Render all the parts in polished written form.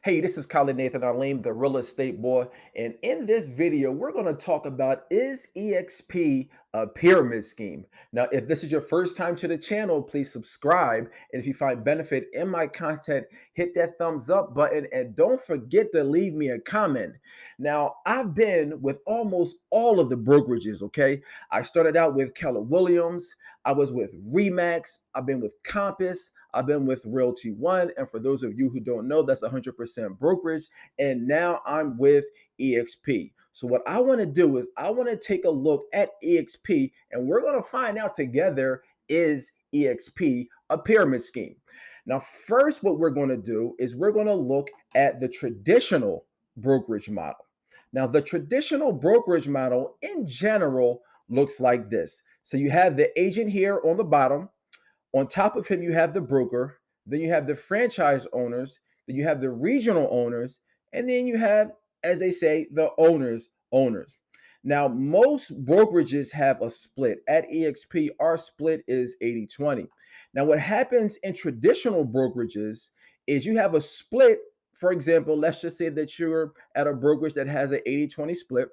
Hey, this is Khalid Aleem, the real estate boy. And in this video, we're going to talk about is EXP a pyramid scheme? Now, if this is your first time to the channel, please subscribe. And if you find benefit in my content, hit that thumbs up button and don't forget to leave me a comment. Now, I've been with almost all of the brokerages, okay? I started out with Keller Williams, I was with Remax, I've been with Compass, I've been with Realty One. And for those of you who don't know, that's 100% brokerage. And now I'm with EXP. So, what I want to do is I want to take a look at EXP and we're going to find out together, is EXP a pyramid scheme? Now, first, what we're going to do is we're going to look at the traditional brokerage model. Now, the traditional brokerage model in general looks like this. So, you have the agent here on the bottom. On top of him, you have the broker, then you have the franchise owners, then you have the regional owners, and then you have, as they say, the owners. Now, most brokerages have a split. At EXP, our split is 80-20. Now, what happens in traditional brokerages is you have a split. For example, let's just say that you're at a brokerage that has an 80-20 split.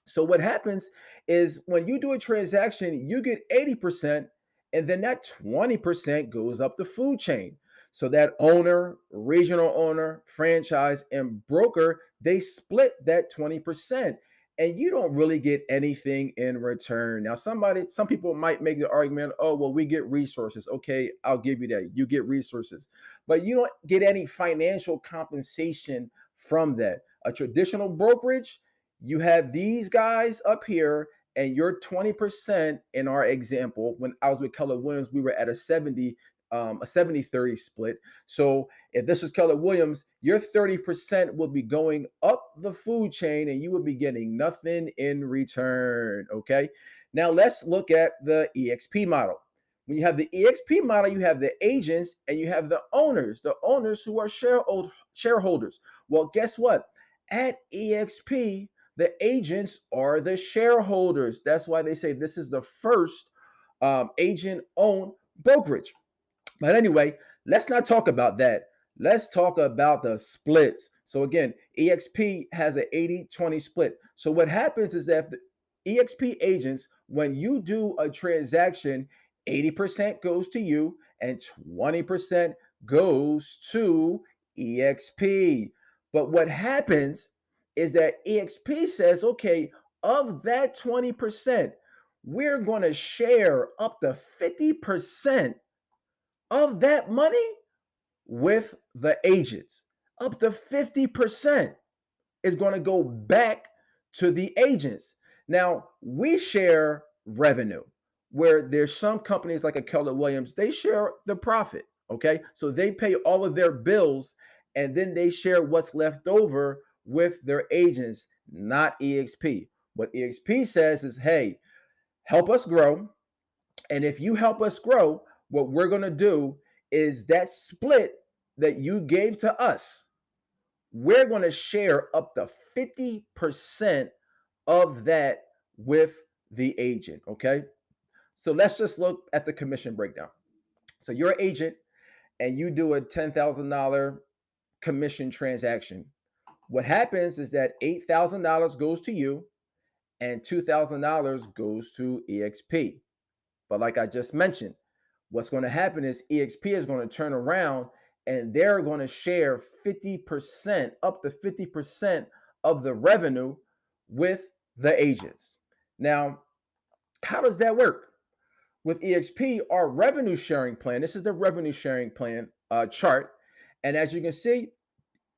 So what happens is when you do a transaction, you get 80%, and then that 20% goes up the food chain. So that owner, regional owner, franchise, and broker, they split that 20%. And you don't really get anything in return. Now, some people might make the argument, oh, well, we get resources. Okay, I'll give you that. You get resources, but you don't get any financial compensation from that. A traditional brokerage, you have these guys up here, and your 20% in our example, when I was with Keller Williams, we were at a 70-30 split. So if this was Keller Williams, your 30% will be going up the food chain and you will be getting nothing in return. Okay. Now let's look at the EXP model. When you have the EXP model, you have the agents and you have the owners who are shareholders. Well, guess what? At EXP, the agents are the shareholders. That's why they say this is the first agent owned brokerage. But anyway, let's not talk about that. Let's talk about the splits. So again, EXP has an 80-20 split. So what happens is that the EXP agents, when you do a transaction, 80% goes to you and 20% goes to EXP. But what happens is that EXP says, okay, of that 20%, we're going to share up to 50% of that money with the agents. Up to 50% is going to go back to the agents. Now, we share revenue where there's some companies like a Keller Williams, they share the profit. Okay. So they pay all of their bills and then they share what's left over with their agents, not EXP. What EXP says is, hey, help us grow. And if you help us grow, what we're going to do is that split that you gave to us, we're going to share up to 50% of that with the agent. Okay. So let's just look at the commission breakdown. So you're an agent and you do a $10,000 commission transaction. What happens is that $8,000 goes to you and $2,000 goes to EXP. But like I just mentioned, what's going to happen is EXP is going to turn around and they're going to share 50%, up to 50% of the revenue with the agents. Now, how does that work? With EXP, our revenue sharing plan, this is the revenue sharing plan chart. And as you can see,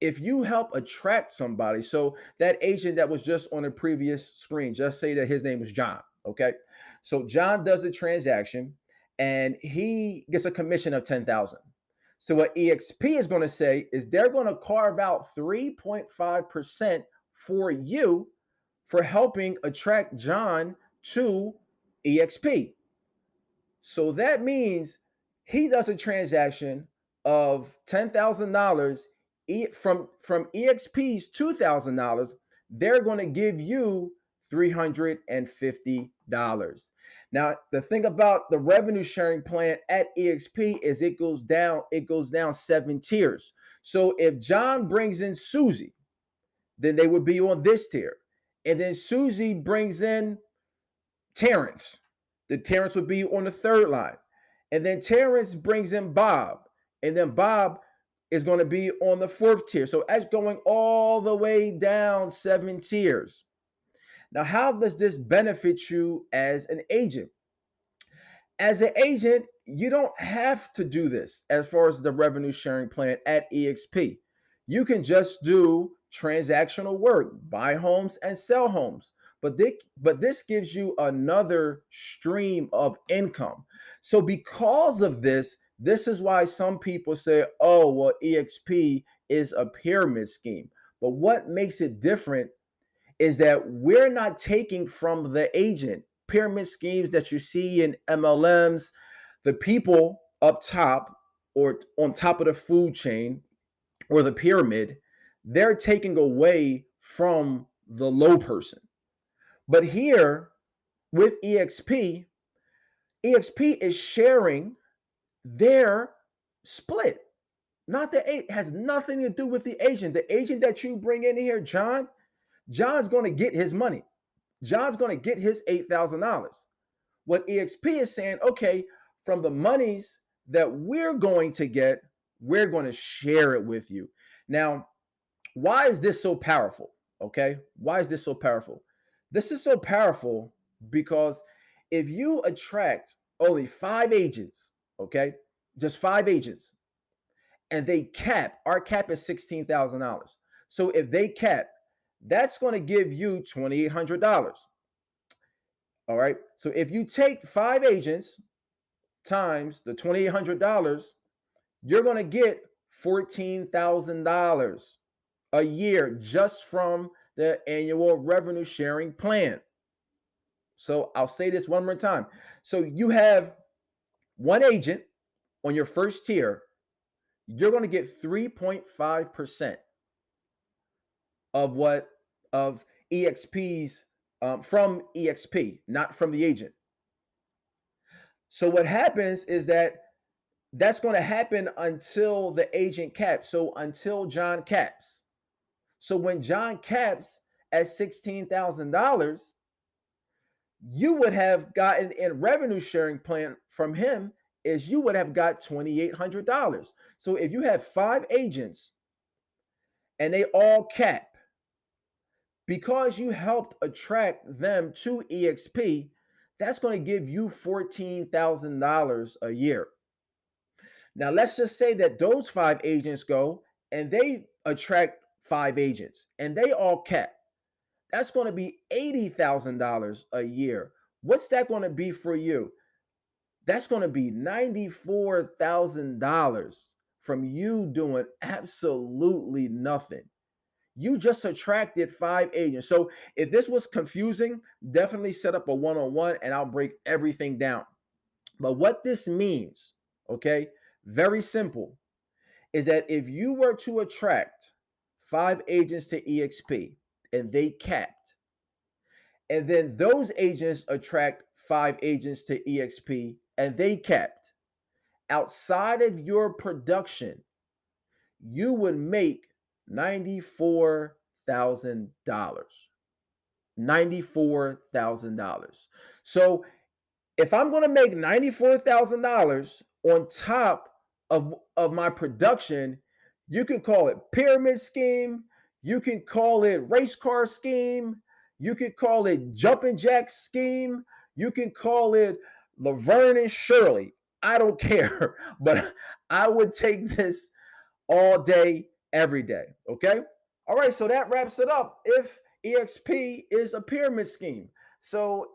if you help attract somebody, so that agent that was just on the previous screen, just say that his name was John. Okay. So John does a transaction and he gets a commission of 10,000. So what EXP is going to say is they're going to carve out 3.5% for you for helping attract John to EXP. So that means he does a transaction of $10,000 from EXP's $2,000. They're going to give you $350. Now, the thing about the revenue sharing plan at EXP is it goes down 7 tiers. So if John brings in Susie, then they would be on this tier. And then Susie brings in Terrence. The Terrence would be on the third line. And then Terrence brings in Bob. And then Bob is going to be on the fourth tier. So that's going all the way down 7 tiers. Now, how does this benefit you as an agent? As an agent, you don't have to do this as far as the revenue sharing plan at EXP. You can just do transactional work, buy homes and sell homes. But this gives you another stream of income. So because of this, this is why some people say, oh, well, EXP is a pyramid scheme. But what makes it different is that we're not taking from the agent. Pyramid schemes that you see in MLMs, the people up top or on top of the food chain or the pyramid, they're taking away from the low person. But here with EXP is sharing their split. Not the eight, has nothing to do with the agent. The agent that you bring in here, John's going to get his money. John's going to get his $8,000. What EXP is saying, okay, from the monies that we're going to get, we're going to share it with you. Now, why is this so powerful? Okay, why is this so powerful? This is so powerful because if you attract only 5 agents, okay, just 5 agents, and they cap, our cap is $16,000. So if they cap, that's going to give you $2,800. All right. So if you take 5 agents times the $2,800, you're going to get $14,000 a year just from the annual revenue sharing plan. So I'll say this one more time. So you have one agent on your first tier, you're going to get 3.5% of what of EXP's from EXP, not from the agent. So what happens is that that's going to happen until the agent caps. So until John caps. So when John caps at $16,000, you would have gotten in revenue sharing plan from him is you would have got $2,800. So if you have 5 agents and they all cap, because you helped attract them to EXP, that's going to give you $14,000 a year. Now, let's just say that those 5 agents go and they attract 5 agents and they all cap. That's going to be $80,000 a year. What's that going to be for you? That's going to be $94,000 from you doing absolutely nothing. You just attracted 5 agents. So if this was confusing, definitely set up a one-on-one and I'll break everything down. But what this means, okay, very simple, is that if you were to attract 5 agents to EXP and they capped, and then those agents attract 5 agents to EXP and they capped, outside of your production, you would make $94,000. $94,000. So if I'm going to make $94,000 on top of my production, you can call it pyramid scheme, you can call it race car scheme, you can call it jumping jack scheme, you can call it Laverne and Shirley. I don't care, but I would take this all day, every day. Okay. All right. So that wraps it up. If EXP is a pyramid scheme. So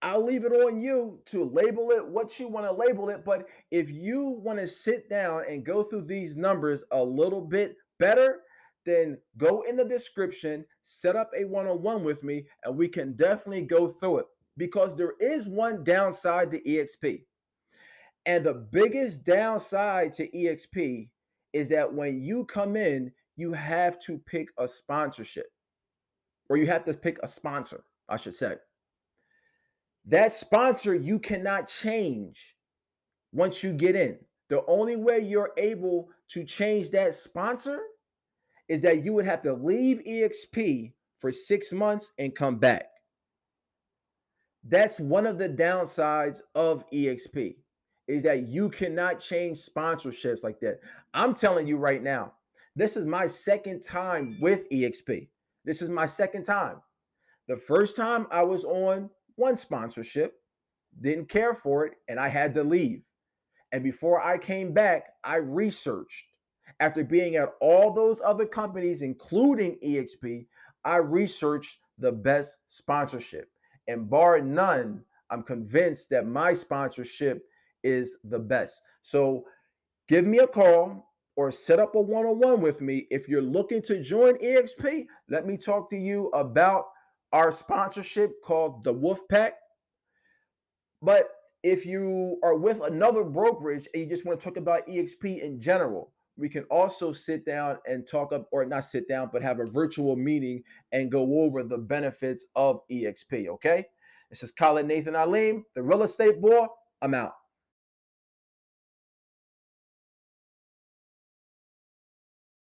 I'll leave it on you to label it what you want to label it. But if you want to sit down and go through these numbers a little bit better, then go in the description, set up a one-on-one with me, and we can definitely go through it because there is one downside to EXP. And the biggest downside to EXP is that when you come in, you have to pick a sponsorship, or you have to pick a sponsor, I should say. That sponsor you cannot change once you get in. The only way you're able to change that sponsor is that you would have to leave EXP for 6 months and come back. That's one of the downsides of EXP is that you cannot change sponsorships like that. I'm telling you right now, this is my second time with EXP. This is my second time. The first time I was on one sponsorship, didn't care for it, and I had to leave. And before I came back, I researched. After being at all those other companies, including EXP, I researched the best sponsorship. And bar none, I'm convinced that my sponsorship is the best. So give me a call or set up a one-on-one with me. If you're looking to join EXP, let me talk to you about our sponsorship called the Wolf Pack. But if you are with another brokerage and you just want to talk about EXP in general, we can also sit down and talk up, or not sit down, but have a virtual meeting and go over the benefits of EXP. Okay. This is Khalid Nathan Aleem, the real estate boy. I'm out.